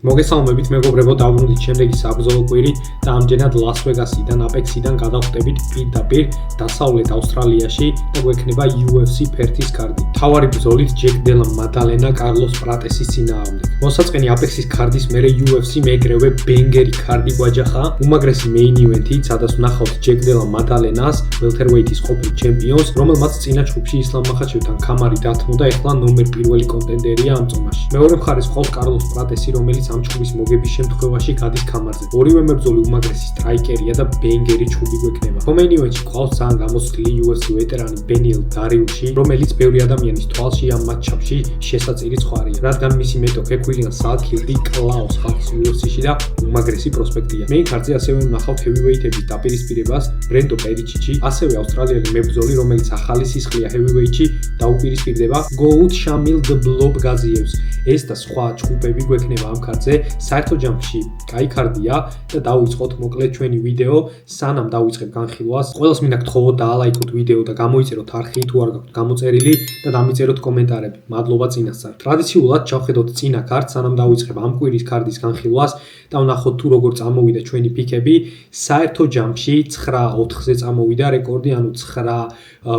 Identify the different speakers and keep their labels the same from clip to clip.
Speaker 1: მოგესალმებით მეგობრებო, დავბრუნდით შემდეგი საბრძოლო კვირით და ამჯერად ლას-ვეგასიდან, აპექსიდან გადავხტებით პირდაპირ დასავლეთ ავსტრალიაში და გვექნება UFC ფერთის კარდი. მთავარი ბრძოლით ჯეკ დელა მადალენა კარლოს პრატესის წინააღმდეგ. მოსაწყენი აპექსის კარდის მერე UFC მეეგრევე ბენგერი კარდი გვაჯახა. უმაგრესი მეინ ივენთი, სადაც ვნახავთ ჯეკ დელა მადალენას, ველთერვეითის ყოფილ ჩემპიონს, რომელმაც წინა ჯგუფში ისლამ მახაჩევთან კამარი დათმო და ეხლა ნომერ პირველი კონტენდერია ამ წონაში. მეორე მხარეს ყავს კარლოს პრატესი, რომელიც ამ ჩხუბის მოგების შემთხვევაში გადის კამარზე. ორივე მებრძოლი უმაგრესი სტრაიკერია და ბენგერი ჩხუბი გვექნება. კომეინ ივენთში ყავს ძალიან გამოცდილი UFC ვეტერანი ბენიელ დარიუში, რომელიც ბევრი ადამიანის თვალში ამ მატჩში შესაწირი ცხვარია, რადგან მისი მეტოქე კვილიან სალქილდი კლაუს ხალხის UFC-ში და უმაგრესი პროსპექტია. მეინ ქართზე ასევე ვნახავთ ჰევივეითების დაპირისპირებას ბრენდო პერიჩიჩი, ასევე ავსტრალიელი მებრძოლი, რომელიც ახალი სისხლია ჰევივეითში დაუპირისპირდება გოუთ შამილ დ ბლობ გაზიევს. ეს და სხვა ჩხუბები გვექნება ამ ქართზე. საერთო ჯამში კაი კარდია და დავიწყოთ მოკლედ ჩვენი ვიდეო. სანამ დავიწყებ განხილვას, ყველას მინდა გთხოვოთ დაალაიქოთ ვიდეო და გამოიწეროთ არხი თუ არ გაქვთ გამოწერილი და დამიწეროთ კომენტარები. მადლობა წინასწარ. ტრადიციულად ჩავხედოთ წინა ქართს, სანამ დავიწყებ ამ კვირის კარდის განხილვას და ვნახოთ თუ როგორ წამოვიდა ჩვენი პიკები. საერთო ჯამში 9-4-ზე წამოვიდა რეკორდი, ანუ 9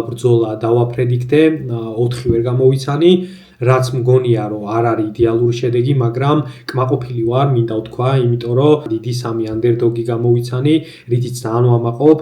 Speaker 1: ბრძოლა დავაპრედიქტე, 4 ვერ გამოვიცანი. რაც მგონია რომ არ არის იდეალური შედეგი, მაგრამ კმაყოფილი ვარ, მინდა ვთქვა, იმიტომ რომ დიდი სამი ანდერდოგი გამოვიცანი, რითიც ძალიან ვამაყობ.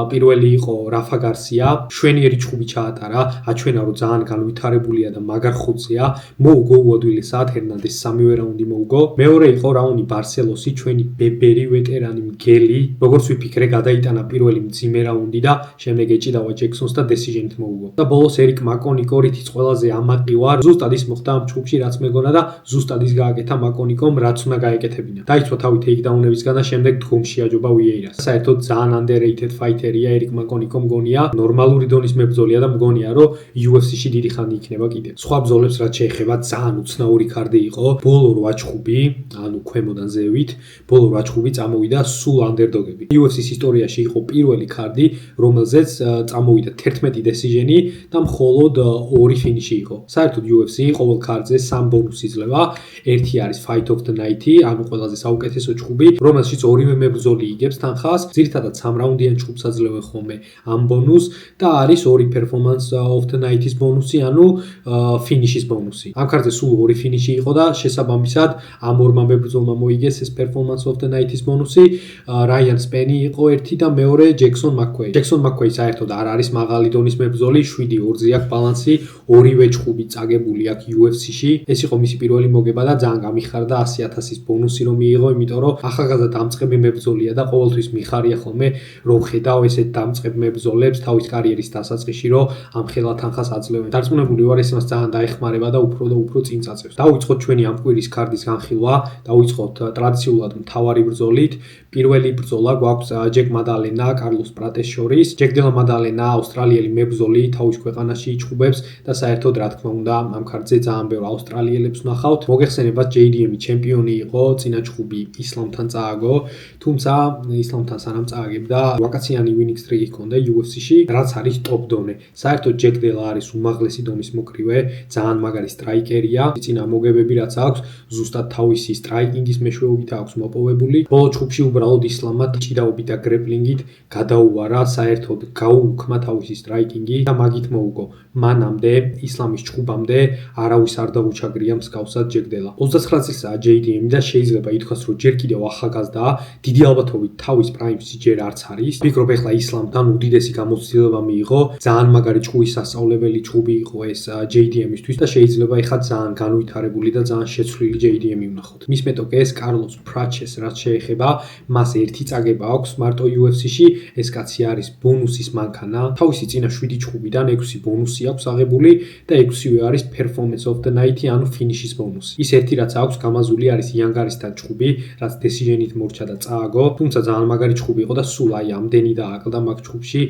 Speaker 1: პირველი იყო რაფა გარსია, შვენიერი ჩხუბი ჩაატარა, აჩვენა რომ ძალიან განვითარებულია და მაგარ ხუთზეა. მოუგო უადვილესად ჰერნანდეს სამივე რაუნდი მოუგო. მეორე იყო რაუნი ბარსელოსი, ჩვენი ბებერი ვეტერანი მგელი, როგორც ვიფიქრე, გადაიტანა პირველი მძიმე რაუნდი და შემდეგ ეჭიდავა ჯექსონს და დესიჟენით მოუგო. და ბოლოს ერიკ მაკონიკო, რითიც ყველაზე ამაყი ვარ, ზუსტად ის მოხდა ამ ჩხუბში, რაც მეგონა და ზუსტად ის გააკეთა მაკონიკომ, რაც უნდა გაეკეთებინა. დაიცვა თავი თეიქდაუნებისგან და შემდეგ დგომში აჯობა უიეირას. საერთოდ ძალიან underrated ფაიტერია ერიკ მაკონიკო, მგონია ნორმალური დონის მებრძოლია და მგონია რომ UFC-ში დიდი ხანი იქნება კიდევ. სხვა ბრძოლებს რაც შეეხება, ძალიან უცნაური კარდი იყო. ბოლო 8 ჩხუბი, ანუ ქვემოდან ზევით, ბოლო 8 ჩხუბი წამოვიდა სულ ანდერდოგები. UFC-ის ისტორიაში იყო პირველი კარდი, რომელზეც წამოვიდა 11 დესიჟენი და მხოლოდ 2 ფინიში იყო. საერთოდ UFC ყოველ ქარდზე 3 ბონუსი იძლევა. ერთი არის Fight of the Night, ანუ ყველაზე საუკეთესო ჩხუბი, რომელშიც ორივე მებრძოლი იგებს თანხას. ძირითადად 3 რაუნდიან ჩხუბს აძლევენ ხოლმე ამ ბონუსს და არის 2 Performance of the Night-ის ბონუსი, ანუ ფინიშის ბონუსი. ამ ქარდზე სულ 2 ფინიში იყო და შესაბამისად ამ ორმა მებრძოლმა მოიგეს ეს Performance of the Night-ის ბონუსი. რაიან სპენი იყო ერთი და მეორე ჯექსონ მაკქვეი. ჯექსონ მაკქვეი საერთოდ არ არის მაღალი დონის მებრძოლი, 7-2-ზე აქვს ბალანსი, ორივე ჩხუბი წაგებული აქვს UFC-ში. ეს იყო მისი პირველი მოგება და ძალიან გამიხარდა 100,000-ის ბონუსი რომ მიიღო, იმიტომ რომ ახალგაზრდა დამწყები მებრძოლია და ყოველთვის მიხარია ხოლმე რომ ხედავ ესეთ დამწყებ მებრძოლებს თავის კარიერის დასაწყისში, რომ ამ ხელა თანხას აძლევენ. დარწმუნებული ვარ, ეს მას ძალიან დაეხმარება და უფრო წინ წაწევს. დავიწყოთ ჩვენი ამ კვირის კარდის განხილვა, დავიწყოთ ტრადიციულად მთავარი ბრძოლით. პირველი ბრძოლა გვაქვს ჯეკ მადალენა კარლოს პრატეს შორის. ჯეკ დელა მადალენა ავსტრალიელი მებრძოლი, თავის ქვეყანაში იჩხუბებს და საერთოდ რა თქმა უნდა ამ ქართზე ძალიან ბევრ ავსტრალიელებს ვნახავთ. მოგეხსენებათ, JDM-ი ჩემპიონი იყო, წინა ჩხუბი ისლამთან წააგო, თუმცა ისლამთან სანამ წააგებდა ვაკაციანი winning streak ჰქონდა UFC-ში, რაც არის top დონე. საერთოდ ჯეკ დელა არის უმაღლესი დონის მოკრივე, ძალიან მაგარი სტრაიკერია. წინა მოგებები რაც აქვს, ზუსტად თავისი სტრაიკინგის მეშვეობით აქვს მოპოვებული. ბოლო ჩხუბში უბრალოდ ისლამმა ჭიდაობით და გრეპლინგით გადაუვარა, საერთოდ გაუუქმა თავისი სტრაიკინგი და მაგით მოუგო. მანამდე ისლამის ჩხუბამდე არავის არ დაუჩაგრია მსგავსად ჯეკ დელა. 29 წელსაა JDM და შეიძლება ითქვას, რომ ჯერ კიდევ ახალგაზრდაა, დიდი ალბათობით თავის პრაიმში ჯერ არც არის. ვფიქრობ, ეხლა ისლამთან უდიდესი გამოცდილება მიიღო, ძალიან მაგარი ჩხუბის სასწავლებელი ჩხუბი იყო ეს JDM-ისთვის და შეიძლება ეხლა ძალიან განვითარებული და ძალიან შეცვლილი JDM-ი ვნახოთ. მის მეტოქეს კარლოს პრატეს რაც შეეხება, მას ერთი წაგება აქვს მარტო UFC-ში, ეს კაცი არის ბონუსის მანქანა. თავისი წინა 7 ჩხუბიდან 6 ბონუსი აქვს აღებული და 6-ვე არის Performance of the Night, ანუ ფინიშის ბონუსი. ის ერთი რაც აქვს გამაზული არის იანგარისთან ჩხუბი, რაც დესიჟენით მორჩა და წააგო, თუმცა ძალიან მაგარი ჩხუბი იყო და სულ აი ამდენი დააკლდა მაგ ჩხუბში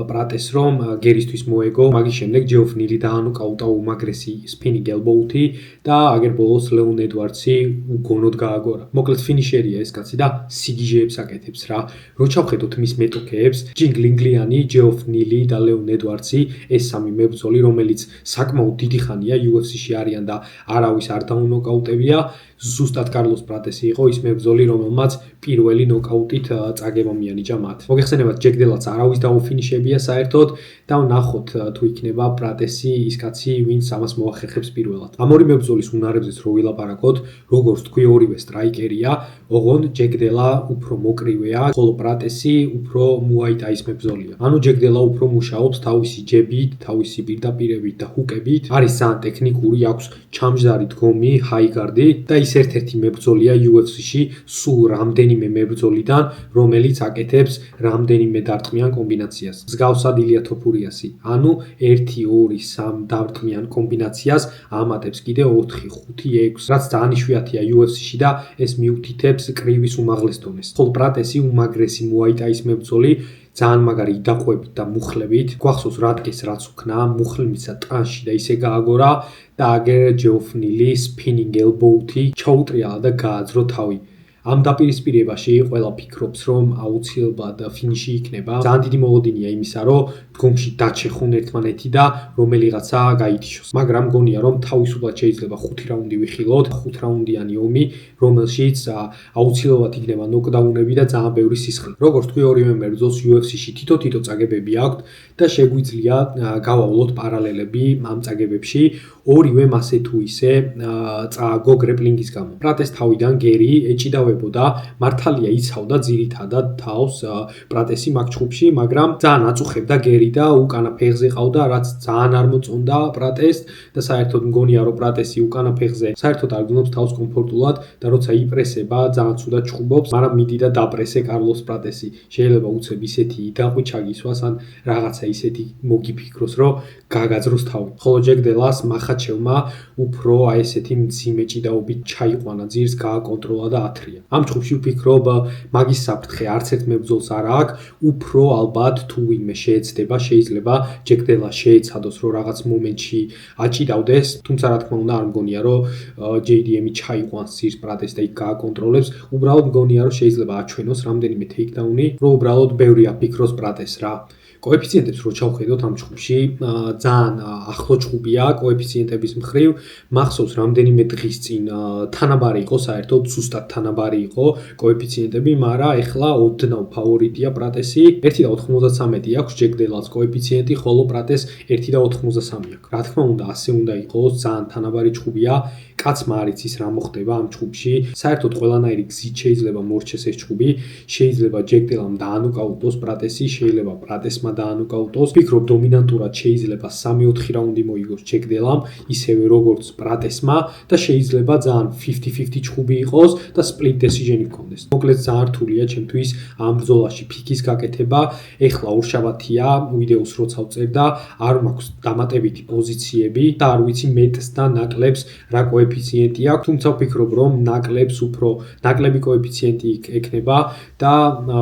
Speaker 1: პრატეს რომ გერისთვის მოეგო. მაგის შემდეგ ჯეოფ ნილი დაანოკაუტა უმაგრესი spinning elbow-ი და აგერ ბოლოს ლეონ ედვარდსი უგონოდ გააგორა. მოკლედ ფინიშერია ეს კაცი და სიგიჟეებს აკეთებს რა. რო ჩავხედოთ მის მეტოქეებს, ჯინგლინგლიანი, ჯეოფ ნილი და ლეონ ედვარდსი, ეს სამი მებრძოლი, რომელიც საკმაოდ დიდი ხანი ერთმანია, UFC-ში არიან და არავის არ დაუნოკაუტებია. ზუსტად კარლოს პრატესი იყო ის მებრძოლი, რომელმაც პირველი ნოკაუტით წაგება მიანიჭა მათ. მოგეხსენებათ, ჯეკ დელაც არავის დაუფინიშებია საერთოდ და ვნახოთ თუ იქნება პრატესი ის კაცი, ვინც ამას მოახერხებს პირველად. ამ ორი მებრძოლის უნარებზეც რო ვილაპარაკოთ, როგორც თქვი, ორივე სტრაიკერია, ოღონდ ჯეკ დელა უფრო მოკრივეა, ხოლო პრატესი უფრო მუაი-თაის მებრძოლია. ანუ ჯეკ დელა უფრო მუშაობს თავისი ჯებით, თავისი პირდაპირებით და ჰუკებით, არის ძალიან ტექნიკური, აქვს ჩამჯდარი დგომი, ჰაიგარდი და ის ერთ-ერთი მებრძოლია UFC-ში სულ რამდენიმე მებრძოლიდან, რომელიც აკეთებს რამდენიმე დარტყმიან კომბინაციას. მსგავსად ილია თოფურიასი. ანუ 1, 2, 3 დარტყმიან კომბინაციას ამატებს კიდე 4, 5, 6, რაც ძალიან იშვიათია UFC-ში და ეს მიუთითებს კრივის უმაღლეს დონეს. ხოლო პრატესი უმაგრესი მუაი-თაის მებრძოლი, ძალიან მაგარი იდაყვებით და მუხლებით. გვახსოვს რატკეს რაც უქნა, მუხლი მისცა ტანში და ისე გააგორა და აგერ ჯეოფნილი სპინინგ ელბოუთი ჩაუტრიალა და გააძრო თავი. ამ დაპირისპირებაში ყველა ფიქრობს, რომ აუცილებლად ფინიში იქნება. ძალიან დიდი მოლოდინია იმისა, რომ დგომში დაჩეხონ ერთმანეთი და რომელიღაცა გაითიშოს. მაგრამ მგონია, რომ თავისუფლად შეიძლება 5 რაუნდი ვიხილოთ, 5 რაუნდიანი ომი, რომელშიც აუცილებლად იქნება ნოკდაუნები და ძალიან ბევრი სისხლი. როგორც თქვი, ორივე მებრძოლს UFC-ში თითო წაგებები აქვთ და შეგვიძლია გავავლოთ პარალელები ამ წაგებებში. ორივე მასე თუ ისე წააგო გრეპლინგის გამო. პრატეს თავიდან გერი ეჭიდავებოდა, მართალია იცავდა ძირითადად თავს პრატესი მაგ ჩხუბში, მაგრამ ძალიან აწუხებდა გერი და უკანა ფეხზე ყავდა, რაც ძალიან არ მოწონდა პრატეს და საერთოდ მგონია, რომ პრატესი უკანა ფეხზე საერთოდ არ გნობს თავს კომფორტულად და როცა იპრესება, ძალიან ცუდად ჩხუბობს, მაგრამ მიდი და დაპრესე კარლოს პრატესი. შეიძლება უცებ ისეთი იდაყვი ჩაგისვას ან რაღაცა ისეთი მოგიფიქროს, რომ გაგაძროს თავი. ხოლო ჯეკ დელას მახაჩევმა უფრო აი ესეთი მძიმე ჭიდაობით ჩაიყვანა ძირს, გააკონტროლა და ათრია. ამ ჩხუბში ვფიქრობ, მაგის საფრთხე არც ერთ მებრძოლს არ აქვს, უფრო ალბათ თუ ვინმე შეეცდება, შეიძლება ჯეკ დელა შეეცადოს, რომ რაღაც მომენტში აჭიდავდეს, თუმცა რა თქმა უნდა არ მგონია, რომ JDM-ი ჩაიყვანს ძირს პრატეს და იქ გააკონტროლებს, უბრალოდ მგონია, რომ შეიძლება აჩვენოს რამდენიმე ტეიქდაუნი, რომ უბრალოდ ბევრი აფიქროს პრატეს რა. კოეფიციენტებს რო ჩავხედოთ ამ ჩხუბში, ძალიან ახლო ჩხუბია კოეფიციენტების მხრივ. მახსოვს რამდენიმე დღის წინ თანაბარი იყო, საერთოდ ზუსტად თანაბარი იყო კოეფიციენტები, მაგრამ ეხლა ოდნავ ფავორიტია პრატესი. 1.93 აქვს ჯეკ დელას კოეფიციენტი, ხოლო პრატეს 1.93 აქვს. რა თქმა უნდა, ასე უნდა იყოს, ძალიან თანაბარი ჩხუბია. კაცმა არ იცის რა მოხდება ამ ჩხუბში. საერთოდ ყველანაირი გზით შეიძლება მორჩეს ეს ჩხუბი. შეიძლება ჯეკ დელამ დაანოკაუტოს პრატესი, შეიძლება პრატესმა დაანოკაუტოს. ვფიქრობ, დომინანტურად შეიძლება 3-4 რაუნდი მოიგოს ჯეკ დელამ, ისევე როგორც პრატესმა და შეიძლება ძალიან 50-50 ჩხუბი იყოს და split decision-ი გქონდეს. მოკლედ ძალიან რთულია ჩემთვის ამ ბრძოლაში ფიქის გაკეთება. ეხლა ორშაბათია, ვიდეოს როცა ვწერ და არ მაქვს დამატებითი პოზიციები და არ ვიცი მეტს და ნაკლებს რა კოეფიციენტი აქვს, თუმცა ვფიქრობ, რომ ნაკლებს უფრო ნაკლები კოეფიციენტი ექნება და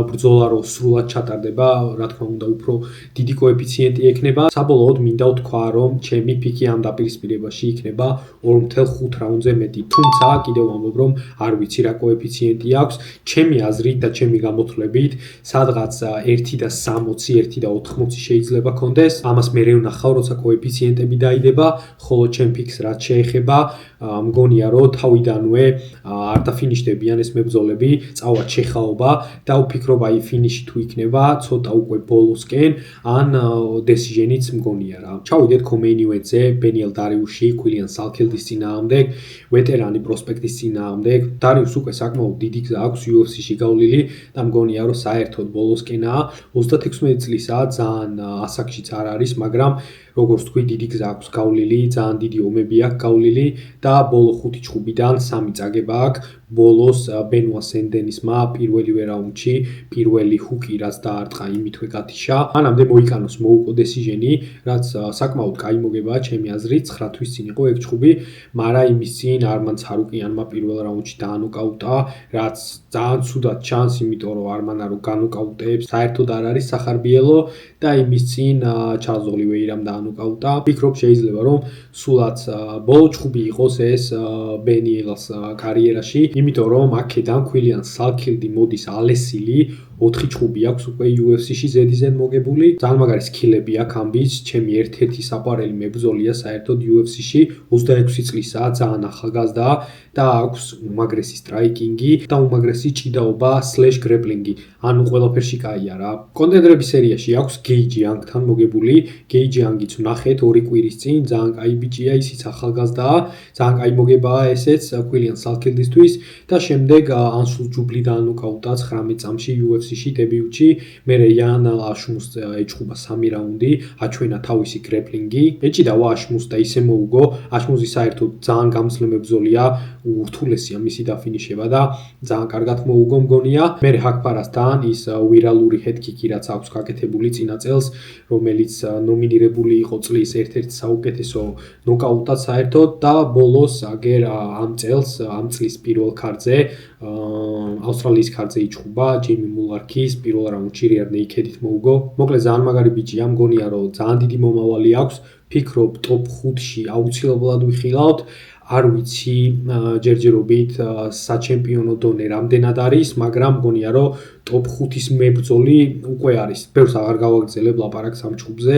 Speaker 1: ბრძოლა რო სრულად ჩატარდება, რა თქმა უნდა, უფრო დიდი კოეფიციენტი ექნება. საბოლოოდ მინდა ვთქვა, რომ ჩემი ფიქი ამ დაპირისპირებაში იქნება 2.5 რაუნდზე მეტი. თუმცა კიდევ ვამბობ, რომ არ ვიცი რა კოეფიციენტი აქვს. ჩემი აზრით და ჩემი გამოთვლებით, სადღაც 1.60, 1.80 შეიძლება კონდეს. ამას მე ვნახავ, როცა კოეფიციენტები დაიდება, ხოლო ჩემ ფიქს რაც შეეხება, მგონია, რომ თავიდანვე არ დაფინიშდებიან ეს მებრძოლები, წავა ჩეხაობა და ვფიქრობ, აი ფინიში თუ იქნება, ცოტა უკვე ბოლოსკენ, ან decision-იც მგონია რა. ჩავიდეთ co-main event-ზე, ბენიელ დარიუსი, კვილიან სალქელდის წინააღმდეგ, ვეტერანი პროსპექტის წინააღმდეგ. დარიუსს უკვე საკმაოდ დიდი გზა აქვს UFC-ში გავლილი და მგონია, რომ საერთოდ ბოლოსკენაა. 36 წლისაა, ძალიან ასაკშიც არ არის, მაგრამ როგორც თქვი, დიდი გზა აქვს გავლილი, ძალიან დიდი ომები აქვს გავლილი და ბოლო 5 ჩხუბიდან 3 წაგება აქვს. ბოლოს ბენუა სენდენისმა პირველივე რაუნდში პირველი ჰუკი რაც დაარტყა იმითვე გათიშა. მანამდე მოიკანოს მოუყო decision-ი, რაც საკმაოდ კაი მოგებაა ჩემი აზრით, 9 თვის წინ იყო ეგ ჩხუბი, მაგრამ იმის წინ არმან ცარუკიანმა პირველ რაუნდში დაანოკაუტა, რაც ძალიან ცუდად ჩანს, იმიტომ რომ არმანა რო განოკაუტებს, საერთოდ არ არის სახარბიელო და იმის წინ ჩარლზ ოლივეირამ დაანოკაუტა. ვფიქრობ, შეიძლება რომ სულაც ბოლო ჩხუბი იყოს ეს ბენიელს კარიერაში, იმიტომ რომ აქედან კვილიან სალქილდი მოდის ალესილი 4 ჭუბი აქვს უკვე UFC-ში ზედიზედ მოგებული. ძალიან მაგარი სკილები აქვს ამბის, ჩემი ერთ-ერთი საყვარელი მებრძოლია საერთოდ UFC-ში, 26 წლისაა, ძალიან ახალგაზრდაა და აქვს უმაგრესი სტრაიკინგი და უმაგრესი ჭიდაობა / გრეპლინგი. ანუ ყველაფერში კაია რა. კონტენდერების სერიაში აქვს გეიჯი ანგთან მოგებული. გეიჯი ანგიც ვნახეთ 2 კვირის წინ, ძალიან კაი ბიჭია, ისიც ახალგაზრდაა, ძალიან კაი მოგებაა ესეც Quillian Salkildისთვის და შემდეგ ანსულ ჯუბლი დაანოკაუტა 19 წამში UFC-ში დებიუტში. მერე Yan Ashmus ეჭუბა 3 რაუნდი, აჩვენა თავისი გრეპლინგი. ეჭიდავა Ashmus და ისე მოუგო. Ashmus-ი საერთოდ ძალიან გამძლე მებრძოლია, ურთულესია მისი დაფინიშება და ძალიან კარგად მოუგო მგონია. მერე Hakparas-თან ის ვირალური head-kick-ი რაც აქვს გაკეთებული წინა წელს, რომელიც ნომინირებული იყო წლის ერთ-ერთ საუკეთესო ნოკაუტად საერთოდ და ბოლოს აგერ ამ წლის პირველ ქარtზე ავსტრალიის ქარtზე იჭუბა ჯეიმი მულარქის პირველ რაუნდში რეარ ნეიქედით მოუგო. მოკლედ ძალიან მაგარი ბიჭია, მგონია რომ ძალიან დიდი მომავალი აქვს. ფიქრობ ტოპ 5-ში აუცილებლად ვიხილავთ. არ ვიცი ჯერჯერობით საჩემპიონო დონე რამდენად არის, მაგრამ მგონია რომ ტოპ 5-ის მებრძოლი უკვე არის. ბევრს აღარ გავაგრძელებ ლაპარაკს ამ ჭუბზე.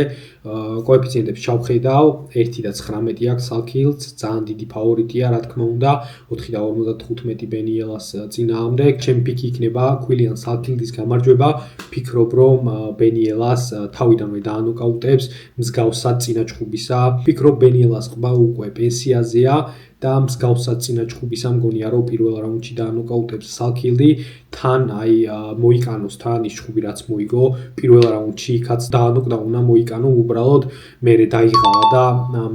Speaker 1: კოეფიციენტებს ჩავხედავ, 1.19 აქვს Salkild's, ძალიან დიდი ფავორიტია, რა თქმა უნდა, 4.55 ბენიელას წინააღმდეგ. ჩემი პიკი იქნება Quillian Salkild's გამარჯვება. ფიქრობ რომ ბენიელას თავიდანვე დაანოკაუტებს, მსგავსად წინა ჭუბისა. ფიქრობ ბენიელას ყბა უკვე პენსიაზეა და მსგავსად წინა ჭუბისა მგონია რომ პირველ რაუნდში დაანოკაუტებს Salkildi, თან აი მოიკანოს თან ის ჭუბი რაც მოიგო პირველ რაუნდში იქაც დაანოკდაუნა მოიკანო უბრალოდ მერე დაიღალა და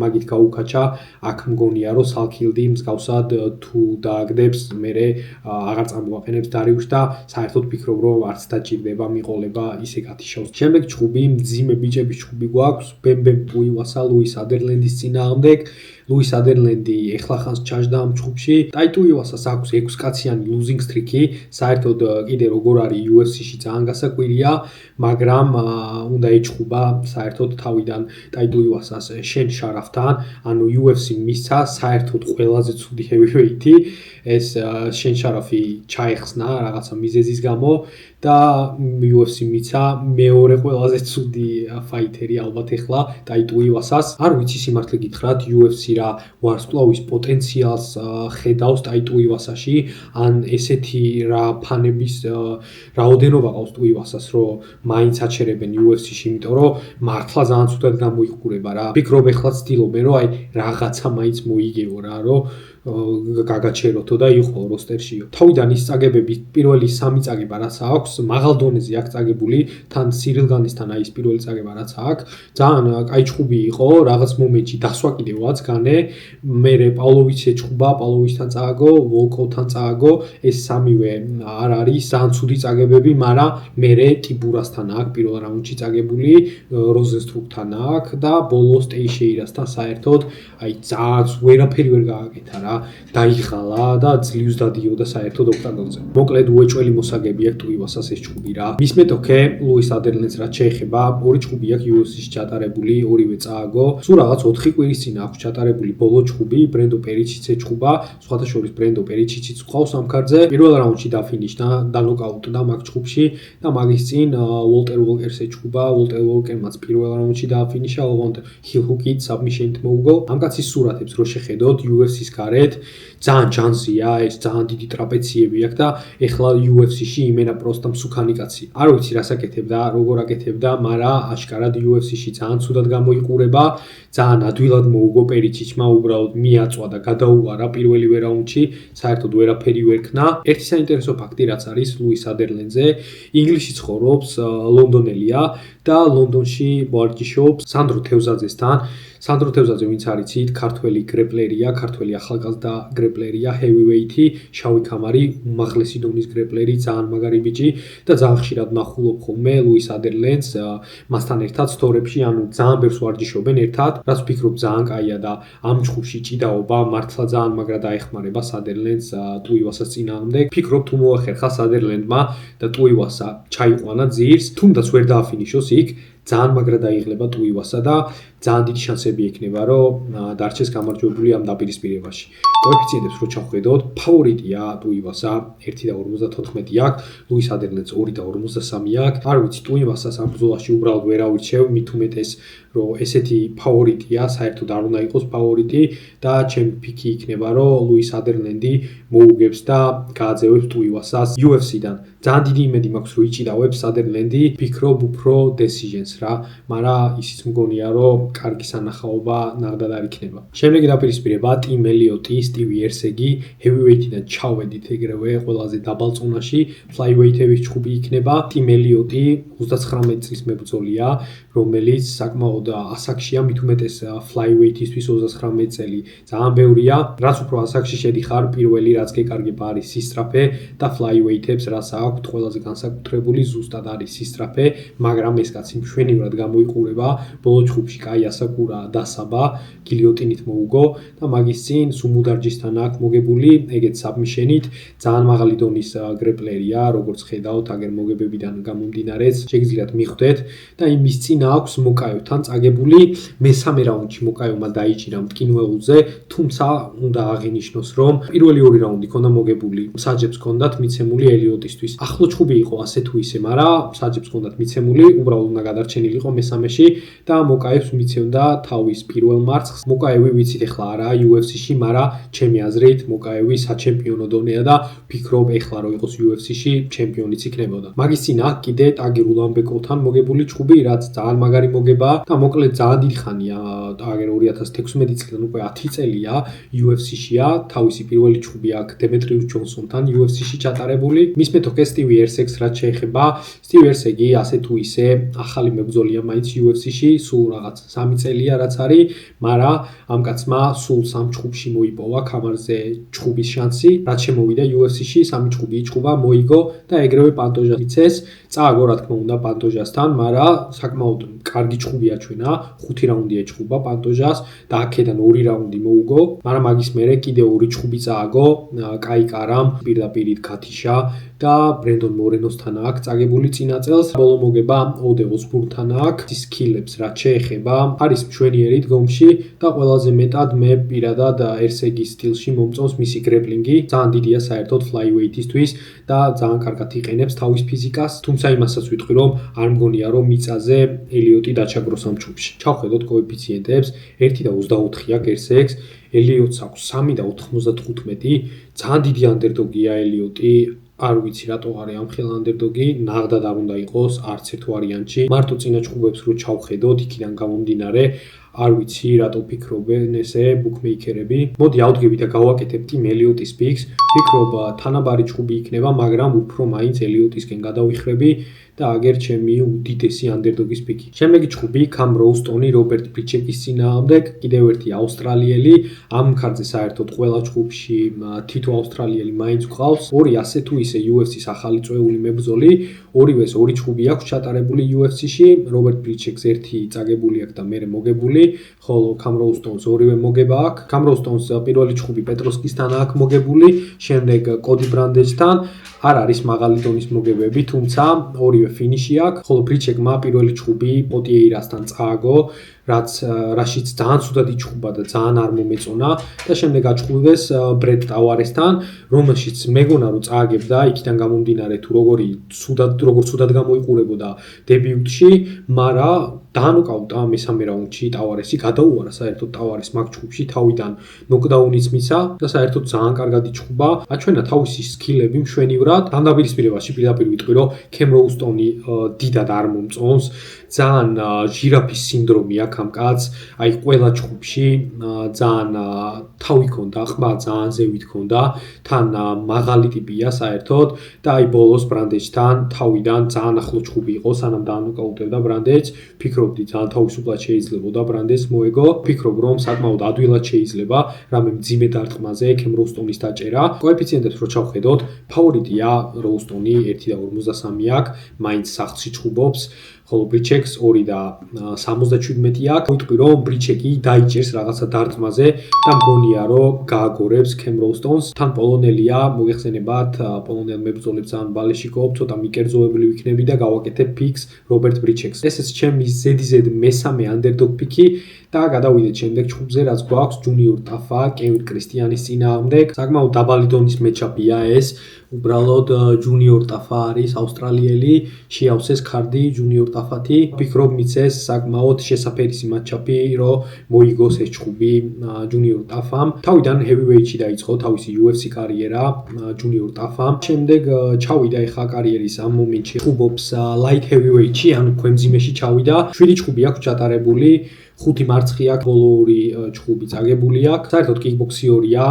Speaker 1: მაგით გაუკაჩა. აქ მგონია რომ Salkildi მსგავსად თუ დააგდებს მერე აღარ წამოაყენებს დარიუშს და საერთოდ ფიქრობ რომ არც დაჭირდება მიყოლება ისე გათიშოს. შემდეგ ჭუბი მძიმე ბიჭების ჭუბი გვაქვს ბემბემ პუივასა ლუის ადერლენდის წინააღმდეგ. ლუის ადერლენდი ეხლახანს ჩაჯდა ამ ჭუბში. ტაიტუივასას აქვს 6 კაციანი losing streak-ი. საერთოდ კიდე როგორ არის UFC-ში ძალიან გასაკვირია, მაგრამ უნდა ეჭუბა საერთოდ თავიდან ტაიტუივასას შენ შარაფთან, ანუ UFC-მ მისცა საერთოდ ყველაზე ცუდი heavyweight-ი. ეს შენ შარაფი ჩაეხსნა რაღაცა მიზეზის გამო და UFC-მ მიცა მეორე ყველაზე ცუდი ფაიტერი ალბათ ეხლა ტაიტუივასას. არ ვიცი სიმართლე გითხრათ UFC რა ვარსკვლავის პოტენციალს ხედავს ტაიტუივასაში, ან ესეთი რა ფანების რაოდენობა ყავს ტუივასას, რომ მაინც აჩერებენ UFC-ში, იმიტომ რომ მართლა ძალიან ცუდად გამოიყურება რა. ფიქრობ ეხლა ცდილობენ რომ აი რაღაცა მაინც მოიგეო რა, რომ გაგაჩეროთო და იყო როსტერშიო. თავიდან ის წაგებები პირველი 3 წაგება რაც აქვს, მაღალ დონეზე აქვს წაგებული, თან სირილ განესთან აი ეს პირველი წაგება რაც აქვს, ძალიან კაი ჭუბი იყო, რაღაც მომენტში დასვა კიდევაც განე, მერე პავლოვიჩს ეჭუბა, პავლოვიჩთან წააგო, ვოლკოვთან წააგო, ეს სამივე არ არის ძალიან ცუდი წაგებები, მაგრამ მერე ტიბურასთან აქვს პირველ რაუნდში წაგებული, როზენსტრუკთან აქვს და ბოლოს ტეიშეირასთან საერთოდ აი ძალიან ვერაფერი ვერ გააკეთა რა. დაიღალა და ძლივს დადიოდა საერთოდ ოქტაგონზე. მოკლედ უეჭველი მოსაგები აქვს ტუივასას ეს ჭუბი რა. მის მეტოქე ლუის ადერლენდს რაც შეეხება, 2 ჭუბი აქვს UFC-ში ჩატარებული, ორივე წააგო. სულ რაღაც 4 კვირის წინ აქვს ჩატარებული ბოლო ჭუბი, ბრენდო პერიჩიც ეჭუბა, სხვათა შორის ბრენდო პერიჩიც ყავს ამ ქარtze. პირველ რაუნდში დაფინიშნა, დანოკაუტდა მაგ ჭუბში და მაგის წინ ვოლტერ ვოლკერს ეჭუბა, ვოლტერ ვოლკერმაც პირველ რაუნდში დააფინიშა, ჰილ ჰუკით საბმიშენით მოუგო. ამ კაცის სურათებს რო შეხედოთ UFC-ს გარეთ, ძალიან ჯანსია, ეს ძალიან დიდი ტრაპეციები აქვს და ეხლა UFC-ში იმენა პროსტა მსუქანი კაცი. არ ვიცი რას აკეთებდა, როგორ აკეთებდა, მაგრამ აშკარად UFC-ში ძალიან ცუდად გამოიყურება, ძალიან ადვილად მოუგო პერიჩიჩმა, უბრალოდ მიაწვა და გადაუვარა პირველივე რაუნდში, საერთოდ ვერაფერი ვერ ქნა. ერთი საინტერესო ფაქტი რაც არის ლუის ადერლენდზე, ინგლისში ცხოვრობს, ლონდონელია და ლონდონში ვარჯიშობს სანდრო თევზაძესთან. სანდრო თევზაძე ვინც არიცით, ქართველი გრეპლერია, ქართველი ახალგაზრდა გრეპლერია, heavyweight-ი, შავი ქამარი, უმაღლესი დონის გრეპლერი, ძალიან მაგარი ბიჭი და ძალიან ხშირად ნახულობ ხოლმე ლუის ადერლენდს მასთან ერთად სტორებში, ანუ ძალიან ბევრს ვარჯიშობენ ერთად, რაც ვფიქრობ ძალიან კაია და ამ ჭუბში ჭიდაობა მართლა ძალიან მაგრა დაეხმარება ადერლენდს ტუივასას წინააღმდეგ. ფიქრობ თუ მოახერხა ადერლენდმა და ტუივასა ჩაიყვანა ძირს, თუნდაც ვერ დააფინიშოს იქ, ძალიან მაგრა დაიღლება ტუივასა და ძალიან დიდი შანსები ექნება, რომ დარჩეს გამარჯვებული ამ დაპირისპირებაში. კოეფიციენტებს რო ჩავხედოთ, ფავორიტია ტუივასა 1.54 აქვს, ლუის ადერლენდს 2.53 აქვს. არ ვიცი, ტუივასას ამ ბრძოლაში უბრალოდ ვერ ავირჩევ, მით უმეტეს რომ ესეთი ფავორიტია, საერთოდ არ უნდა იყოს ფავორიტი და ჩემი ფიქი იქნება, რომ ლუის ადერლენდი მოუგებს და გააძევებს ტუივასას UFC-დან. ძალიან დიდი იმედი მაქვს, რომ იჭიდავებს ადერლენდი, ფიქრობ უფრო decisions რა, მაგრამ ისიც მგონია, რომ კარგი სანახაობა ნახდად არ იქნება. შემდეგი დაპირისპირება ტიმ ელიოტი, სტივი ერსეგი, heavyweight-დან ჩავედით ეგრევე ყველაზე დაბალ წონაში, flyweight-ების ჩხუბი იქნება. ტიმ ელიოტი 39 წლის მებრძოლია, რომელიც საკმაოდ ასაკშია, მით უმეტეს flyweight-ისთვის 39 წელი. ძალიან ბევრია, რაც უფრო ასაკში შედიხარ, პირველი რაც გეკარგება არის სისწრაფე და flyweight-ებს რაც აქვთ ყველაზე განსაკუთრებული ზუსტად არის სისწრაფე, მაგრამ ეს კაცი მშვენივრად გამოიყურება, ბოლო ჩხუბში კაი ასაკურა დასაბა, გილიოტინით მოუგო და მაგის წინ სუმუდარჯისთან აქვს მოგებული, ეგეც საბმიშენით, ძალიან მაღალი დონის გრეპლერია, როგორც ხედავთ, აგერ მოგებებიდან გამომდინარეც, შეგიძლიათ მიხვდეთ და იმის წინ აქვს მოკაევთან წაგებული, მესამე რაუნდში მოკაევმა დაიჭირა მტკინველზე, თუმცა უნდა აღინიშნოს, რომ პირველი ორი რაუნდი ქონდა მოგებული, საჯებს ქონდათ მიცემული ელიოტისთვის. ახლო ჩხუბი იყო ასე თუ ისე, მაგრამ საჯებს ქონდათ მიცემული, უბრალოდ უნდა გადარჩენილიყო მესამეში და მოკაევს მიცემდა თავის პირველ მარცხს. მოკაევი ვიცით ეხლა არა UFC-ში, მაგრამ ჩემი აზრით მოკაევი საჩემპიონო დონეა და ფიქრობ ეხლა რომ იყოს UFC-ში ჩემპიონიც იქნებოდა. მაგის წინ აქვს კიდე ტაგერ ულანბეკოვთან მოგებული ჩხუბი, რაც ძალიან მაგარი მოგებაა და მოკლედ ძალიან დიდი ხანია, ტაგერ 2016 წლიდან უკვე 10 წელია UFC-შია, თავისი პირველი ჩხუბი აქვს დემეტრიუს ჯონსონთან UFC-ში ჩატარებული. მის მეთოქეს სტივი ერსეგს რაც შეეხება, სტივი ერსეგი ასე თუ ისე ახალი მებრძოლია მაინც UFC-ში, სულ რაღაც 3 წელია რაც არის, მაგრამ ამ კაცმა სულ 3 ჩხუბში მოიპოვა კამარზე ჩხუბის შანსი, რაც შემოვიდა UFC-ში, 3 ჩხუბი იჭუბა, მოიგო და ეგრევე პანტოჟას იცეს, წააგო რა თქმა უნდა პანტოჟასთან, მაგრამ საკმაოდ კარგი ჩხუბი აჩვენა, 5 რაუნდი ეჭუბა პანტოჟას და აქედან 2 რაუნდი მოუგო, მაგრამ მაგის მერე კიდე 2 ჩხუბი წააგო, კაიკარამ პირდაპირით ქათიშა და ბრენდონ მორენოსთან აქვს წაგებული წინა წელს. ბოლო მოგება ოდე ოსბურნთან აქვს. ის სკილებს რაც შეეხება, არის მშვენიერი დგომში და ყველაზე მეტად მე პირადად ერსეგის სტილში მომწონს მისი გრეპლინგი. ძალიან დიდია საერთოდ flyweight-ისთვის და ძალიან კარგად იყენებს თავის ფიზიკას. თუმცა იმასაც ვიტყვი, რომ არ მგონია რომ მიწაზე ელიოტი დაჩაგროს ამ ჩუბში. ჩავხედოთ კოეფიციენტებს, 1.24 აქვს ერსეგს, ელიოტს აქვს 3.95. ძალიან დიდი ანდერდოგია ელიოტი. არ ვიცი რატო არის ამ ხელ ანდერდოგი, ნახდად არ უნდა იყოს არც ერთ ვარიანტში. მარტო წინა ჩხუბებს რო ჩავხედოთ, იქიდან გამომდინარე, არ ვიცი რატო ფიქრობენ ესე ბუქმეიკერები. მოდი ავდგები და გავაკეთებ ტიმ ელიოტის პიქს. ფიქრობ თანაბარი ჩხუბი იქნება, მაგრამ უფრო მაინც ელიოტისკენ გადავიხრები და აგერ ჩემი უდიდესი ანდერდოგის პიკი. შემდეგი ჩხუბი კამ როუსტონი რობერტ ბრიჩეკის წინააღმდეგ, კიდევ ერთი ავსტრალიელი. ამ ქარზე საერთოდ ყველა ჩხუბში თითო ავსტრალიელი მაინც გვყავს. ორი ასე თუ ისე UFC-ს ახალი წვეული მებრძოლი, ორივეს 2 ჩხუბი აქვს ჩატარებული UFC-ში. რობერტ ბრიჩეკს ერთი წაგებული აქვს და მერე მოგებული, ხოლო კამ როუსტონს ორივე მოგება აქვს. კამ როუსტონს პირველი ჩხუბი პეტროსკისთან აქვს მოგებული, შემდეგ კოდი ბრანდეჯთან. არ არის მაღალი დონის მოგებები, თუმცა ორივე ფინიში აქვს, ხოლო ბრიჩეკმა პირველი ჩხუბი პოტიეირასთან წააგო, რაშიც ძალიან ცუდად იჩხუბა და ძალიან არ მომეწონა და შემდეგ აჩხუბეს ბრედ ტავარესთან, რომელშიც მეგონა რომ წააგებდა, იქიდან გამომდინარე თუ როგორ ცუდად გამოიყურებოდა დებიუტში, მაგრამ დაანოკაუტა მესამე რაუნდში ტავარესი, გადაუარა საერთოდ ტავარეს მაგ ჩხუბში თავიდან ნოკდაუნიც მისცა და საერთოდ ძალიან კარგად იჩხუბა, აჩვენა თავისი სკილები მშვენივრად. ამ დაპირისპირებაში პირდაპირ ვიტყვი, რომ კემ როუსტონი დიდად არ მომწონს, ძალიან ჟირაფის სინდრომი აქვს ამ კაცს, აი ყველა ჩხუბში ძალიან თავი ქონდა, ყბა ძალიან ზევით ქონდა, თან მაღალი ტიპია საერთოდ და აი ბოლოს ბრანდეჯთან თავიდან ძალიან ახლო ჩხუბი იყო, სანამ დაანოკაუტებდა ბრანდეჯს. ფიქრობდი ძალიან თავისუფლად შეიძლებოდა ბრანდეჯს მოეგო, ფიქრობ რომ საკმაოდ ადვილად შეიძლება რამე მძიმე დარტყმაზე კემ როუსტონის დაჭერა. კოეფიციენტებს რო ჩავხედოთ, ფავორიტია როუსტონი 1.53 აქვს, მაინც სახლში ჩხუბობს, ხოლო ბრიჩეკს 2.77 აქ. მოიტყვი რომ ბრიჩეკი დაიჭერს რაღაცა დარტყმაზე და მგონია რომ გააგორებს Cam Rostons. თან პოლონელია, მოგეხსენებათ, პოლონელ მებრძოლებს ძალიან ბალეში გობ, ცოტა მიკერძოებული ვიქნები და გავაკეთებ picks Robert Brycheks. ესეც ჩემი ზედიზედ მესამე underdog pick-ი და გადავიდეთ შემდეგ ჩხუბზე, რაც გვაქვს Junior Tafa, Kevin Christian-ის წინააღმდეგ. საკმაოდ დაბალი დონის matchup-ია ეს. უბრალოდ Junior Tafa არის ავსტრალიელი, შეავსეს ქარდი Junior Tafa-თი. ვფიქრობ მიცეს საკმაოდ შესაფერისი matchup-ი, რომ მოიგოს ეს ჩხუბი Junior Tafa-მ. თავიდან heavyweight-ში დაიწყო თავისი UFC კარიერა Junior Tafa-მ. შემდეგ ჩავიდა ეხა კარიერის ამ მომენტში. ჩხუბობს light heavyweight-ში, ანუ ქვემძიმეში ჩავიდა. 7 ჩხუბი აქვს ჩატარებული. 5 მარცხი აქვს, ბოლო 2 ჩხუბი წაგებული აქვს. საერთოდ კიკბოქსიორია,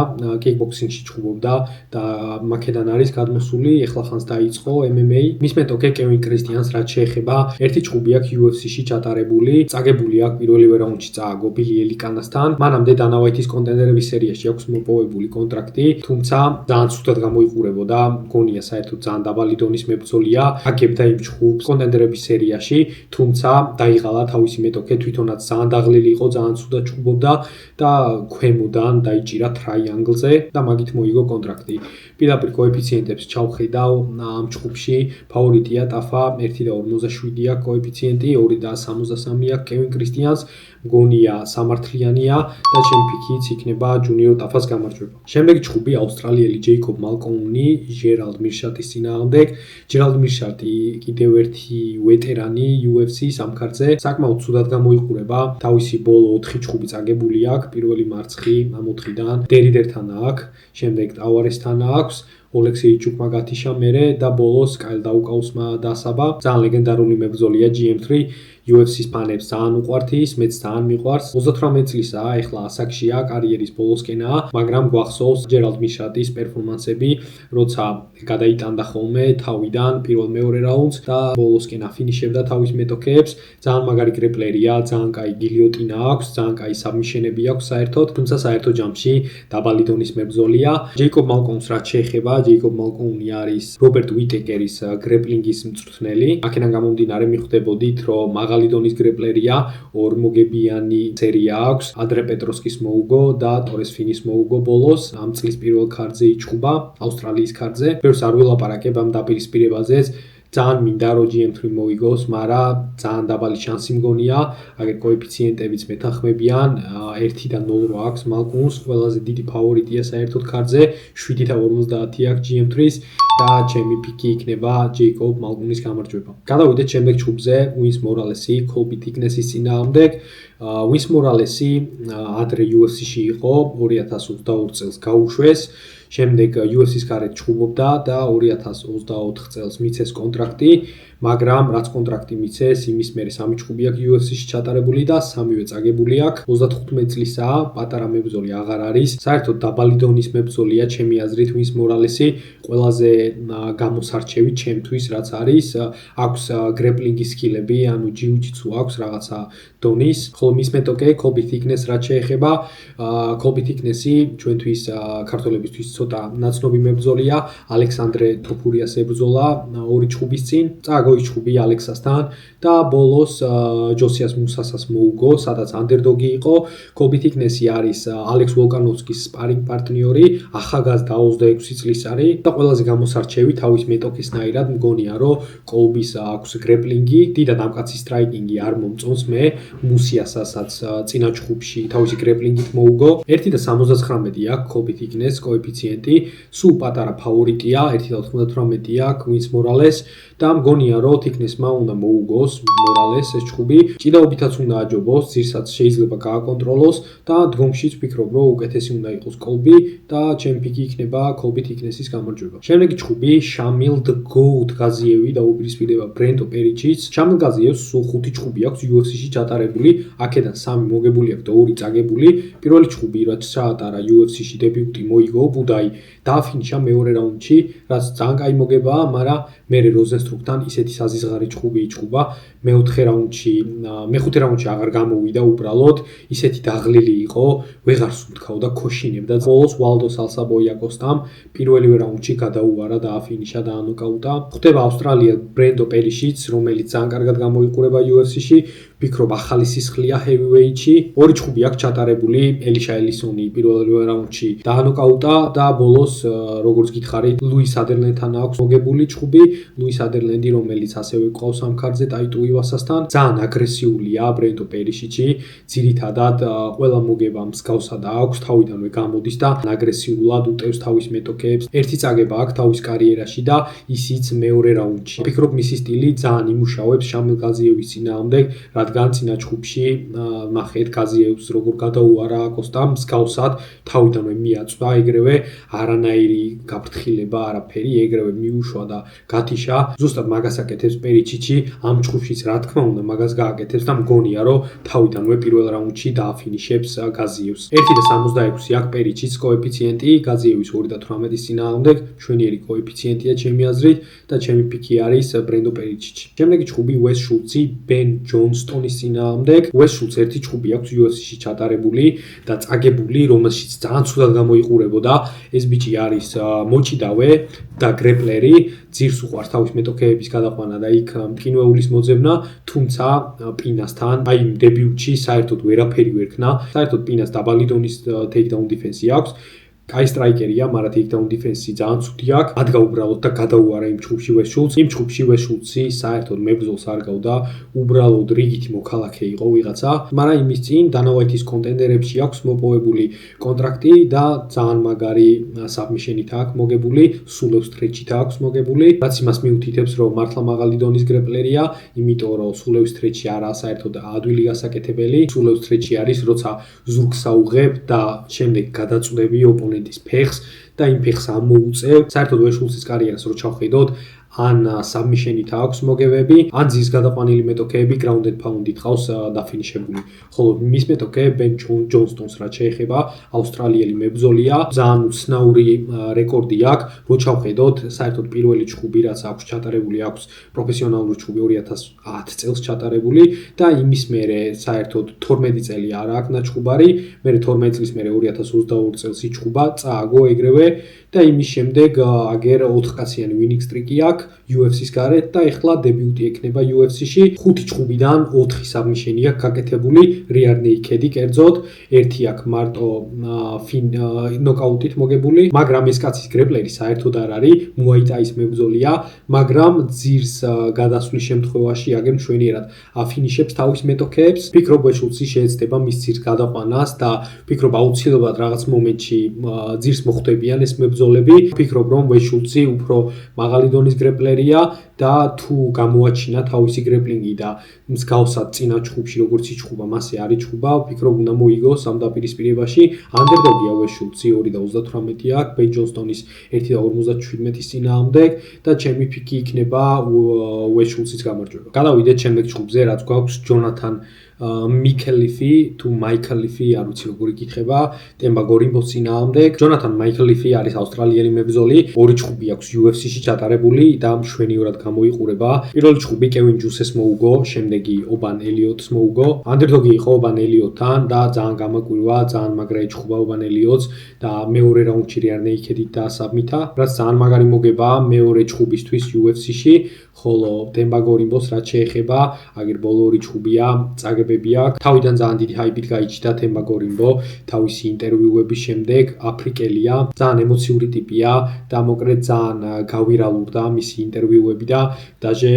Speaker 1: კიკბოქსინგში ჩხუბობდა და მაკედან არის გადმოსული, ეხლა ხანს დაიწყო MMA. მის მეტოქე Kevin Christian-ს რაც შეეხება, ერთი ჩხუბი აქვს UFC-ში ჩატარებული. წაგებული აქვს პირველივე რაუნდში წააგო Billy Elikanas-თან. მანამდე Dana White-ის კონტენდერების სერიაში აქვს მოპოვებული კონტრაქტი, თუმცა ძალიან ცუდად გამოიყურებოდა, მგონია საერთოდ ძალიან დაბალი დონის მებრძოლია. აგებდა იმ ჩხუბს კონტენდერების სერიაში, თუმცა დაიღალა თავისი მეტოქე თვითონაც ძალიან დაღლილი იყო, ძალიან ცუდად ჩხუბობდა და ქვემოდან დაიჭირა ტრაიანგლზე და მაგით მოიგო კონტრაქტი. პირდაპირ კოეფიციენტებს ჩავხედავ ამ ჩხუბში, ფავორიტია Tafa 1.47 აქვს კოეფიციენტი, 2.63 აქვს Kevin Christian-ს, მგონია სამართლიანია და ჩემი პიკიც იქნება Junior Tafa-ს გამარჯვება. შემდეგი ჩხუბი ავსტრალიელი Jacob Malkouni, Gerald Meerschaert-ის წინააღმდეგ. Gerald Meerschaert-ი კიდევ ერთი ვეტერანი UFC-ს ამ ქარtზე, საკმაოდ ცუდად გამოიყურება. თავისი ბოლო 4 ჩხუბი წაგებული აქვს, პირველი მარცხი ამ 4-დან დერიდერთან აქვს, შემდეგ ტავარესთან აქვს, Oleksiy-ჩუკმა გათიშა მერე და ბოლოს Kyle Daukausმა დასაბა. ძალიან ლეგენდარული მებრძოლია GM3. UFC-ს ფანებს ძალიან უყვართ ის, მეც ძალიან მიყვარს. 38 წლისაა, ეხლა ასაკშია, კარიერის ბოლოსკენაა, მაგრამ გვახსოვს Gerald Meerschaert-ის პერფორმანსები, როცა გადაიტანდა ხოლმე თავიდან პირველ-მეორე რაუნდს და ბოლოსკენ აფინიშებდა თავის მეტოქეებს. ძალიან მაგარი გრეპლერია, ძალიან კაი გილიოტინა აქვს, ძალიან კაი საბმიშენები აქვს საერთოდ, თუმცა საერთო ჯამში დაბალი დონის მებრძოლია. Jacob Malkouni-ს რაც შეეხება, Jacob Malkouni არის Robert Whittaker-ის გრეპლინგის მწვრთნელი. აქედან გამომდინარე მიხვდებოდით, რომ მაღალი დონის გრეპლერია, ორმოგებიანი სერია აქვს. ადრე პეტროსკის მოუგო და ტორეს ფინის მოუგო ბოლოს. ამ წლის პირველ ქარtze იჩხუბა, ავსტრალიის ქარtze. ბევრს არ ვილაპარაკებ ამ დაპირისპირებაზეც. ძალიან მინდა რომ GM3 მოიგოს, მაგრამ ძალიან დაბალი შანსი მგონია. აგერ კოეფიციენტებიც მეთანხმებიან, 1.08 აქვს Malkouni-ს, ყველაზე დიდი ფავორიტია საერთოდ ქარtze, 7.50 აქვს GM3-ს და ჩემი პიკი იქნება Jacob Malkouni-ს გამარჯვება. გადავიდეთ შემდეგ ჩუბზე, Wins Morales-ი, Colby Thickness-ის წინააღმდეგ. Wins Morales-ი ადრე UFC-ში იყო, 2022 წელს გაუშვეს. შემდეგ UFC-ს გარეთ ჩხუბობდა და 2024 წელს მიცეს კონტრაქტი, მაგრამ რაც კონტრაქტი მიცეს, იმის მერე 3 ჩხუბი აქვს UFC-ში ჩატარებული და 3-ვე წაგებული აქვს. 35 წლისაა, პატარა მებრძოლი აღარ არის. საერთოდ დაბალი დონის მებრძოლია, ჩემი აზრით Wins Morales-ი ყველაზე გამოსარჩევი ჩემთვის რაც არის. აქვს გრეპლინგის სკილები, ანუ ჯიუ-ჯიტსუ აქვს რაღაცა დონის. ხოლო მის მეტოქე Colby Thickness რაც შეეხება, Colby Thickness-ი ჩვენთვის ქართველებისთვის ცოტა ნაცნობი მებრძოლია, ალექსანდრე თოფურიას ებრძოლა 2 ჩხუბის წინ. წააგო ის ჩხუბი ალექსასთან და ბოლოს ჯოსიას მუსასას მოუგო, სადაც underdog-ი იყო. Colby Thickness-ი არის ალექს ვოლკანოვსკის sparring პარტნიორი, ახალგაზრდა 26 წლის არის და ყველაზე გამოსარჩევი თავის მეტოქისნაირად მგონია, რომ Colby-ს აქვს გრეპლინგი, დიდად ამკაცი სტრაიკინგი არ მომწონს მე, მუსიასასაც წინა ჩხუბში თავისი გრეპლინგით მოუგო. 1.79 აქვს Colby Thickness კოეფიციენტი, სულ პატარა ფავორიტია, 1.98 აქვს Wins Morales და მგონია, რომ Thickness-მა უნდა მოუგოს Morales ეს ჩხუბი, ჭიდაობითაც უნდა აჯობოს, ძირსაც შეიძლება გააკონტროლოს და დგომშიც ვფიქრობ, რომ უკეთესი უნდა იყოს Colby და ჩემი პიკი იქნება Colby Thickness-ის გამარჯვება. შემდეგი ჩხუბი Shamil the Goat Gaziev-ი და უპირისპირდება Brent Operichits. Shamil Gaziev-ს სულ 5 ჩხუბი აქვს UFC-ში ჩატარებული, აქედან 3 მოგებული აქვს და 2 წაგებული. პირველი ჩხუბი რაც ჩაატარა UFC-ში დებიუტი მოიგო ბუდაი და აფინიშა მეორე რაუნდში, რაც ძალიან კაი მოგებაა, მაგრამ მერე როზენსტრუკთან ისეთი საზიზღარი ჩხუბი იჩხუბა. მეხუთე რაუნდში აღარ გამოვიდა უბრალოდ, ისეთი დაღლილი იყო, ვეღარ სუნთქავდა, ქოშინებდა. ბოლოს ვალდო სალსაბოიაკოსთან პირველივე რაუნდში გადაუარა და აფინიშა და ანოკაუტა. ხდება ავსტრალია Brent Operichits, რომელიც ძალიან კარგად გამოიყურება UFC-ში. ვფიქრობ ახალი სისხლია heavyweight-ში. ორი ჩხუბი აქვს ჩატარებული, ელიშა ელისონი პირველ რაუნდში დაანოკაუტა და ბოლოს როგორც გითხარით, ლუის ადერლენდთან აქვს მოგებული ჩხუბი, ლუის ადერლენდი, რომელიც ასევე ყავს ამ ქარდზე ტაიტუ ივასასთან. ძალიან აგრესიულია ბრენდო პერიშიჩი, ძირითადად ყველა მოგება მსგავსად აქვს, თავიდანვე გამოდის და აგრესიულად უტევს თავის მეტოქეებს. ერთი წაგება აქვს თავის კარიერაში და ისიც მეორე რაუნდში. ვფიქრობ მისი სტილი ძალიან იმუშავებს შამილ გაზიევის წინააღმდეგ, რადგან წინა ჩხუბში ნახეთ გაზიევს როგორ გადაუარა კოსტამ მსგავსად თავიდანვე მიაწვა, ეგრევე არანაირი გაფრთხილება არაფერი, ეგრევე მიუშვა და გათიშა. ზუსტად მაგას აკეთებს პერიჩიჩი, ამ ჩხუბშიც რა თქმა უნდა მაგას გააკეთებს და მგონია რომ თავიდანვე პირველ რაუნდში დააფინიშებს გაზიევს. 1.66 აქვს პერიჩის კოეფიციენტი, გაზიევის 2.18-ის წინააღმდეგ, მშვენიერი კოეფიციენტია ჩემი აზრით და ჩემი პიკი არის ბრენდო პერიჩიჩი. შემდეგი ჩხუბი უეს შულცი ბენ ჯონსტონის წინააღმდეგ. უეს შულცს ერთი ჩხუბი აქვს UFC-ში ჩატარებული და წაგებული, რომელშიც ძალიან ცუდად გამოიყურებოდა. ეს ბიჭი არის მოჭიდავე და გრეპლერი, ძირს უყვარს თავის მეტოქეების გადაყვანა და იქ მტკინვეულის მოძებნა, თუმცა პინასთან, აი დებიუტში საერთოდ ვერაფერი ვერ ქნა. საერთოდ პინას დაბალი დონის ტეიქდაუნ დიფენსი აქვს. კაი სტრაიკერია, მაგრამ ტეიქდაუნ დიფენსი ძალიან ცუდი აქვს. ადგა უბრალოდ და გადაუარა იმ ჩხუბში უეს შულცს. იმ ჩხუბში უეს შულცი საერთოდ მებრძოლს არ გავდა, უბრალოდ რიგითი მოქალაქე იყო ვიღაცა, მაგრამ იმის წინ დანა ვაითის კონტენდერებში აქვს მოპოვებული კონტრაქტი და ძალიან მაგარი საბმიშენით აქვს მოგებული, სულევ სტრეჩით აქვს მოგებული, რაც იმას მიუთითებს, რომ მართლა მაღალი დონის გრეპლერია, იმიტომ რომ სულევ სტრეჩი არაა საერთოდ ადვილი გასაკეთებელი. სულევ სტრეჩი არის, როცა ზურგს აუღებ და შემდეგ გადაწვდები ოპონენტს ფეხს და იმ ფეხს ამოუწევ. საერთოდ უეს შულცის კარიერას რო ჩავხედოთ, ან საბმიშენით აქვს მოგებები, ან ძის გადაყვანილი მეტოქეები ground and pound-ით ყავს დაფინიშებული. ხოლო მის მეტოქე ბენ ჯონსტონს რაც შეეხება, ავსტრალიელი მებრძოლია, ძალიან უცნაური რეკორდი აქვს, რო ჩავხედოთ, საერთოდ პირველი ჩხუბი რაც აქვს ჩატარებული აქვს პროფესიონალური ჩხუბი 2010 წელს ჩატარებული და იმის მერე საერთოდ 12 წელი არ აქვს ნაჩხუბარი, მერე 12 წლის მერე 2022 წელს იჩხუბა, წააგო ეგრევე და იმის შემდეგ აგერ 4 კაციანი winning streak-ი აქვს UFC-ს გარეთ და ეხლა დებიუტი ექნება UFC-ში. 5 ჩხუბიდან 4 საბმიშენი აქვს გაკეთებული, rear naked-ი კერძოდ, ერთი აქვს მარტო ნოკაუტით მოგებული, მაგრამ ეს კაცის გრეპლერი საერთოდ არ არის, Muay Thai-ის მებრძოლია, მაგრამ ძირს გადასვლის შემთხვევაში აგერ მშვენიერად აფინიშებს თავის მეტოქეებს. ვფიქრობ უეს შულცი შეეცდება მის ძირს გადაყვანას და ვფიქრობ აუცილებლად რაღაც მომენტში ძირს მოხვდებიან ეს მებრძოლები. ვფიქრობ რომ უეს შულცი უფრო მაღალი დონის გრეპლერია და თუ გამოაჩინა თავისი გრეპლინგი და მსგავსად წინა ჩხუბში როგორც იჩხუბა, მასე არ იჩხუბა, ვფიქრობ უნდა მოიგოს ამ დაპირისპირებაში. ანდერდოგია უეს შულცი 2.38 აქვს, ბენ ჯონსტონის 1.57-ის წინააღმდეგ და ჩემი პიკი იქნება უეს შულცის გამარჯვება. გადავიდეთ შემდეგ ჩხუბზე, რაც გვაქვს ჯონათან მიქელიფი თუ მაიკლიფი, არ ვიცი როგორი გითხება, ტემბა გორიმბოს წინააღმდეგ. ჯონათან მაიკლიფი არის ავსტრალიელი მებრძოლი, ორი ჩხუბი აქვს UFC-ში ჩატარებული და მშვენივრად გამოიყურება. პირველი ჩხუბი კევინ ჯუსეს მოუგო, შემდეგი ობან ელიოტს მოუგო. ანდერდოგი იყო ობან ელიოტთან და ძალიან გამაკვირვა, ძალიან მაგრა ეჩხუბა ობან ელიოტს და მეორე რაუნდში rear naked-ით დაასაბმითა, რაც ძალიან მაგარი მოგებაა მეორე ჩხუბისთვის UFC-ში. ხოლო ტემბა გორიმბოს რაც შეეხება, აგერ ბოლო ორი ჩხუბია, წაგებები აქვს. თავიდან ძალიან დიდი ჰაიპით გაიჩნდა ტემბა გორიმბო თავისი ინტერვიუების შემდეგ, აფრიკელია, ძალიან ემოციური ტიპია და მოკლედ ძალიან გავირალურდა მისი ინტერვიუები და დაჟე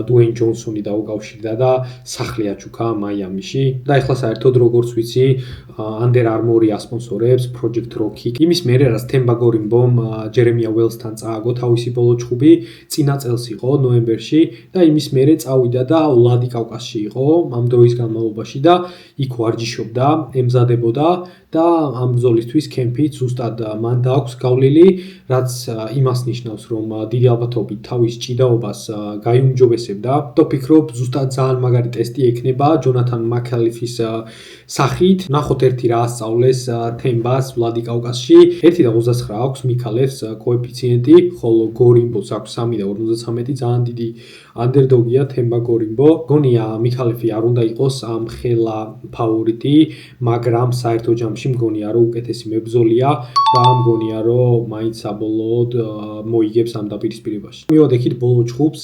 Speaker 1: დუეინ ჯონსონი დაუკავშირდა და სახლი აჩუქა მაიამიში და ეხლა საერთოდ როგორც ვიცი, Under Armour-ი ასპონსორებს Project Rocky. იმის მერე რაც ტემბა გორიმბომ ჯერემია ველსთან წააგო თავისი ბოლო ჩხუბი, წინა წელს იყო ნოემბერში და იმის მერე წავიდა და ვლადიკავკაზში იყო ამ დროის განმავლობაში და იქ ვარჯიშობდა, ემზადებოდა და ამ ბრძოლისთვის კემპი ზუსტად მან დააქვს გავლილი, რაც იმას ნიშნავს, რომ დიდი ალბათობით თავის ჭიდაობას გაიუმჯობესებდა. და ვფიქრობ, ზუსტად ძალიან მაგარი ტესტი ექნება ჯონათან მაკალიფის სახით. ნახოთ ერთი რა ასწავლეს თემბას ვლადიკავკაზში. 1.29 აქვს მიქალევს კოეფიციენტი, ხოლო გორიმბოს აქვს 3.53, ძალიან დიდი ანდერდოგია თემბა გორიმბო. გონია მიქალევი არ უნდა იყოს ამ ხელა ფავორიტი, მაგრამ საერთო ჯამში შემთხვევაში მგონია რომ უკეთესი მებრძოლია და მგონია რომ მაინც საბოლოოდ მოიგებს ამ დაპირისპირებაში. მივოდექით ბოლო ჯგუფს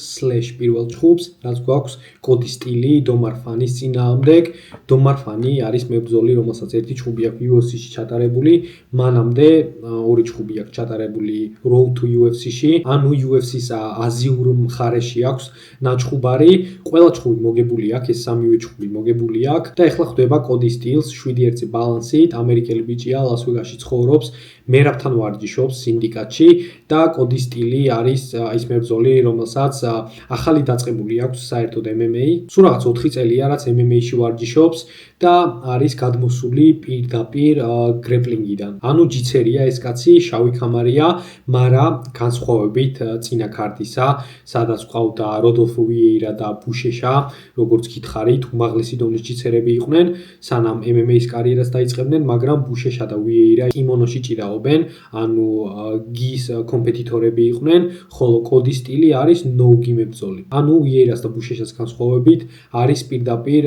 Speaker 1: /პირველ ჯგუფს, რაც გვაქვს კოდი სტილი დომარ ფანის წინააღმდეგ. დომარ ფანი არის მებრძოლი, რომელსაც ერთი ჯგუფი აქვს UFC-ში ჩატარებული, მანამდე ორი ჯგუფი აქვს ჩატარებული Road to UFC-ში, ანუ UFC-ს აზიურ მხარეში აქვს ნაჩხუბარი, ყველა ჯგუფი მოგებული აქვს, ეს სამივე ჯგუფი მოგებული აქვს და ეხლა ხვდება კოდი სტილს 7-1 ბალანსით, ამერიკელი ბიჭია, ლას-ვეგასში ცხოვრობს, მერაბთან ვარჯიშობს სინდიკატში და კოდი სტილი არის ის მებრძოლი, რომელსაც ახალი დაწყებული აქვს საერთოდ MMA. სულ რაღაც 4 წელია, რაც MMA-ში ვარჯიშობს და არის გადმოსული პირდაპირ გრეპლინგიდან. ანუ ჯიცერია ეს კაცი, შავი ქამარია, მაგრამ განსხვავებით წინა ქარტისა, სადაც ყავდა როდოლფო ვიეირა და ბუშეშა, როგორც გითხარით, უმაღლესი დონის ჯიცერები იყვნენ, სანამ MMA-ის კარიერას დაიწყებდნენ, მაგრამ ბუშეშა და ვიეირა იმონოში ჭიდაობენ, ანუ გის კომპეტიტორები იყვნენ, ხოლო კოდი სტილი არის ნოუგი მებრძოლი. ანუ ვიეირას და ბუშეშას განსხვავებით არის პირდაპირ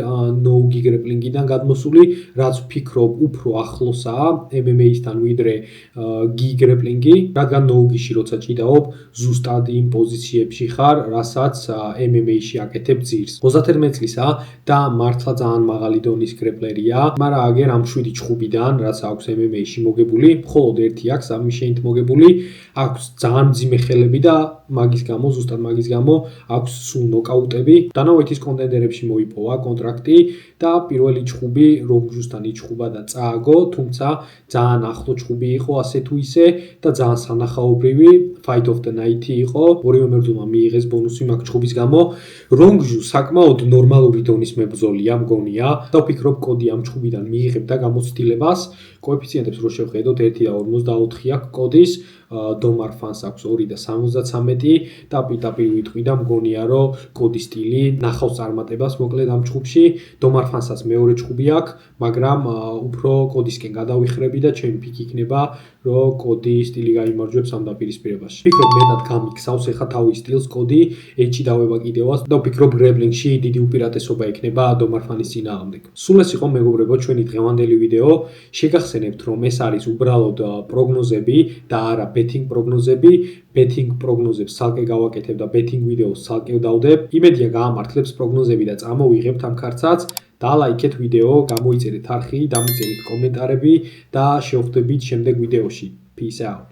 Speaker 1: ნოუგი გრეპლინგიდან გადმოსული, რაც ვფიქრობ უფრო ახლოსაა MMA-ისთან ვიდრე გი გრეპლინგი, რადგან ნოუგიში როცა ჭიდაობ, ზუსტად იმ პოზიციებში ხარ, რასაც MMA-ში აკეთებ ძირს. 31 წლისაა და მართლა ძალიან მაღალი დონის გრეპლერია, მაგრამ აგერ ამ 7 ჯგუფიდან, რაც აქვს MMA-ში მოგებული, მხოლოდ ერთი აქვს სამიშენით მოგებული, აქვს ძალიან მძიმე ხელები და მაგის გამო, ზუსტად მაგის გამო აქვს სულ ნოკაუტები. დანაოითის კონტენდერებში მოიპოვა კონტრაქტი და პირველი ჯგუფი როგჯუსთან იჩხუბა და წააგო, თუმცა ძალიან ახლო ჯგუფი იყო ასე თუ ისე და ძალიან სანახაობრივი Fight of the Night იყო. ორივე მებრძოლმა მიიღეს ბონუსი მაგ ჯგუფის გამო. რონგჟუ საკმაოდ ნორმალური დონის მებრძოლია, მგონია და ვფიქრობ კოდი ამ ჯგუფიდან მიიღებდა გამოცდილებას. კოეფიციენტებს რო შევხედოთ 1 და 54 აქვს კოდის, დომარ ფანს აქვს 2 და 73 და პირდაპირ ვიტყვი და მგონია რომ კოდი სტილი ნახავს წარმატებას მოკლედ ამ ჯგუფში. დომარ ფანსაც მეორე ჯგუფი აქვს, მაგრამ უფრო კოდისკენ გადავიხრები და ჩემი ფიქი იქნება რომ კოდი სტილი გაიმარჯვებს ამ დაპირისპირებაში. ვფიქრობ მეტად გამიქსავს ეხა თავის სტილს კოდი, ეჭი დავება კიდევაც და ვფიქრობ გრეპლინგში დიდი უპირატესობა ექნება დომარ ფანის წინააღმდეგ. სულ ეს იყო მეგობრებო ჩვენი დღევანდელი ვიდეო. შეგახსენებთ რომ ეს არის უბრალოდ პროგნოზები და არა betting პროგნოზები. betting პროგნოზებს ცალკე გავაკეთებ და betting ვიდეოს ცალკე დავდებ. იმედია გაამართლებს პროგნოზები და წამოვიღებთ ამ ქართსაც. დალაიქეთ ვიდეო, გამოიწერეთ არხი, დამიწერეთ კომენტარები და შევხვდებით შემდეგ ვიდეოში. Peace out.